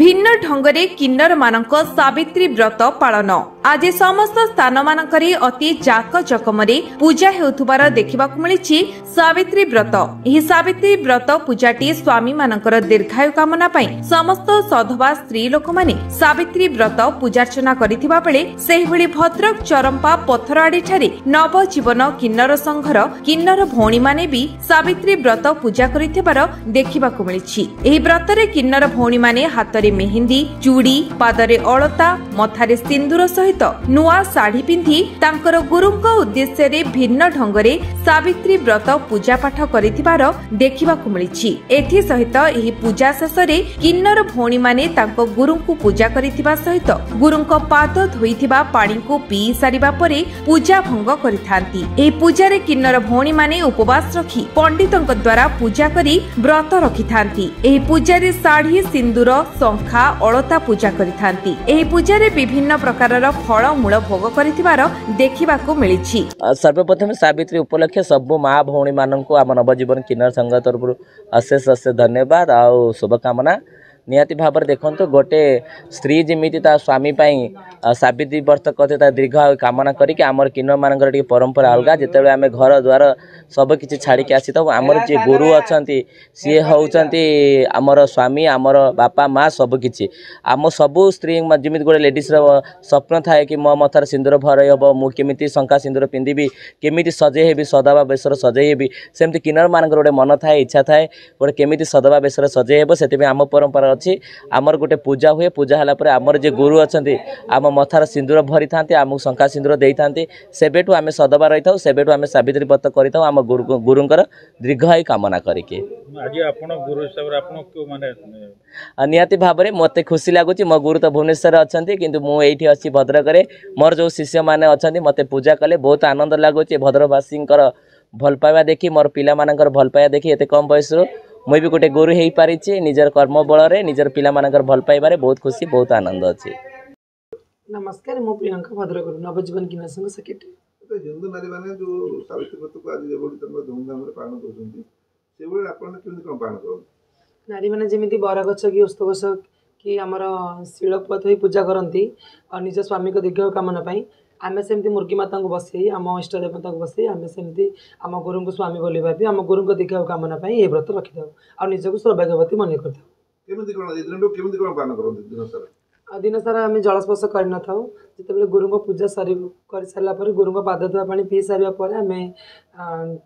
भिन्न ढंगरे किन्नर मानक सावित्री व्रत पालन आज समस्त स्थान मानकरे अति जाक जकमरे पूजा हेउथुबार देखिबाकु मिलिछि। सावित्री व्रत एही सावित्री व्रत पूजाटी स्वामी मानकर दीर्घायु कामना पई समस्त सधवा स्त्री लोक माने सावित्री व्रत पूजार्चना करिथिबा बेले सेहि भली भद्रक चरंपा पथरआडी ठारे नव जीवन किन्नर संघर किन्नर भौणी माने भी सावित्री व्रत पूजा करिथिबार देखिबाकु मिलिछि। एही व्रतरे किन्नर भौणी माने हातरे मेहंदी चूड़ी पादरे अलता मथारे सिंदूर सहित नुआ साड़ी पिंधि तांकर गुरुंको उद्देश्य रे भिन्न ढंगरे सावित्री व्रत पूजा पाठ करिथिबार देखिबाकु मिलिछि। एथि सहित एही पूजा शेषरे किन्नर भौणी माने तांको गुरुंको पूजा करिथिबा सहित गुरुंको पाद धोइथिबा पानी को पी सारिबा परे पूजा भंग करिथांती। एही पूजारे किन्नर भौणी माने उपवास रखी पंडितंक द्वारा पूजा करी व्रत रखिथांती। एही पूजारे साड़ी सिंदूर शंखा अलता पूजा करिथांती। एही पूजारे विभिन्न प्रकारर फल मूल भोग करिथिबार देखिबाकु मिलिछि। सर्वप्रथम सावित्री उपलक्ष्य सब माँ भौणी माननकु आम नवजीवन किन्नर संघ तरफ अशेष अशेष धन्यवाद आउ शुभकामना। निहाती भाव देखो गोटे स्त्री जमी स्वामी सावित्री व्रत करते दीर्घ कामना करिक आमर किन्नर मानकर टी परंपरा अलग जिते आम घर द्वार सब किसी छाड़ी आसी था आमर जी गुरु अच्छा सी होती आमर स्वामी आमर बापा माँ सबकि आम सबू स्त्री जमी गोटे लेडीज स्वप्न थाए कि मो मथार सिंदूर भर हम मुझे शंका सिंदूर पिंधि केमी सजे हेबी सदाबा बेसर सजे हेबी सेमती किन्नर मानकर गोटे मन थाए इच्छा थाए गोटे केमी सदाबा बेसर सजे हेब से आम परंपरा अच्छी आमर गोटे पूजा हुए पूजा हला पर आमर जे गुरु अच्छा आम मथार सिंदूर भरी था आमको शंका सिंदूर दे था सेबेठू आम सदबा रही था सेबेठू आम सावित्री व्रत करी था आम गुरुंकर दीर्घायु कामना करके निहाती भाव में मत खुशी लगुच मो गुरु तो भुवनेश्वर अच्छा किंतु मुझे अच्छी भद्रक मोर जो शिष्य मैंने अच्छा मत पूजा कले बहुत आनंद लगुच भद्रकवासी भल पाइबा देखी मोर पिला मानकर भल पाइबा देखी एत कम बयस मुझे भी गोटे गुरु हो पारी निजर कर्म बल निजर पिला मानकर भल पाइबारे बहुत खुशी बहुत आनंद अच्छी। नमस्कार मो प्रियंका भद्रक नवजीवन किन्नर संघ सेक्रेटरी। हिंदू नारी मैंने जो सावित्री व्रत को आज धूमधाम पालन कर नारी मैंने जमी बरगछ कि ओस्त गछ कि आमर शिलपथ हो पूजा करती और निज स्वामी को दीर्घ कामना पाई आम सेमती मुर्गी माता को बसई आम इष्ट देवता को बसई आम सेमती आम गुरु को स्वामी बोली भावी आम गुरु को दीर्घ कामना पाई ये व्रत रखी था और निजक सौभाग्यवती मन कर दिन सारा आम जलस्पर्श करन था जिते गुरु को पूजा सारी कर सारापर गुरु को पाद धोआ पानी पी सारा पर आम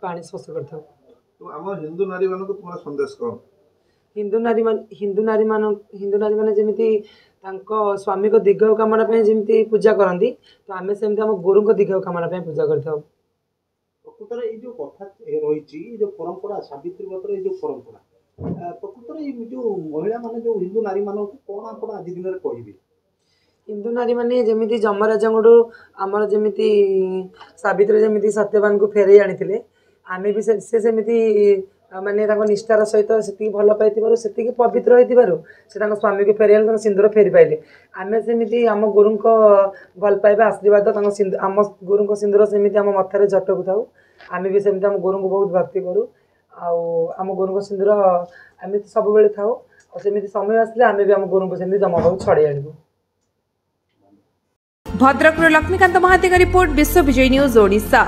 पानी स्पर्श करता। हिंदू नारी मान तुम्हारा संदेश कौन? हिंदू नारी मान जमी स्वामी को दीर्घ कामना जमी पूजा करती तो आम सेमती आम गुरु को दीर्घ कामना पूजा करता। प्रकृतर ये जो कथा रही जो परंपरा सावित्री व्रत जो परंपरा प्रकृतर जो महिला माने जो हिंदू नारी मान कौन आप आज दिन में कहे? हिंदू नारी माने जमी जमराजा आमर जमी सावित्री जमी सत्यवान को फेरई आनी आम भी सेमती माने निष्ठार सहित से भल पाई से पवित्र हो स्वामी को फेर सिंदूर फेरी पाइले आम सेमती आम गुरु भल पाइबा आशीर्वाद आम गुरु सिंदूर सेमती आम मथार झटकू था आम भी सेमती आम गुरु को बहुत भक्ति करूँ आम गुरु सिंदूर आम सब बेले था और सेमती समय आसले आम भी आम गुरु को सेमती जमा को छड़े आनबू। भद्रक लक्ष्मीकांत महांती रिपोर्ट विश्व विजय न्यूज ओडिशा।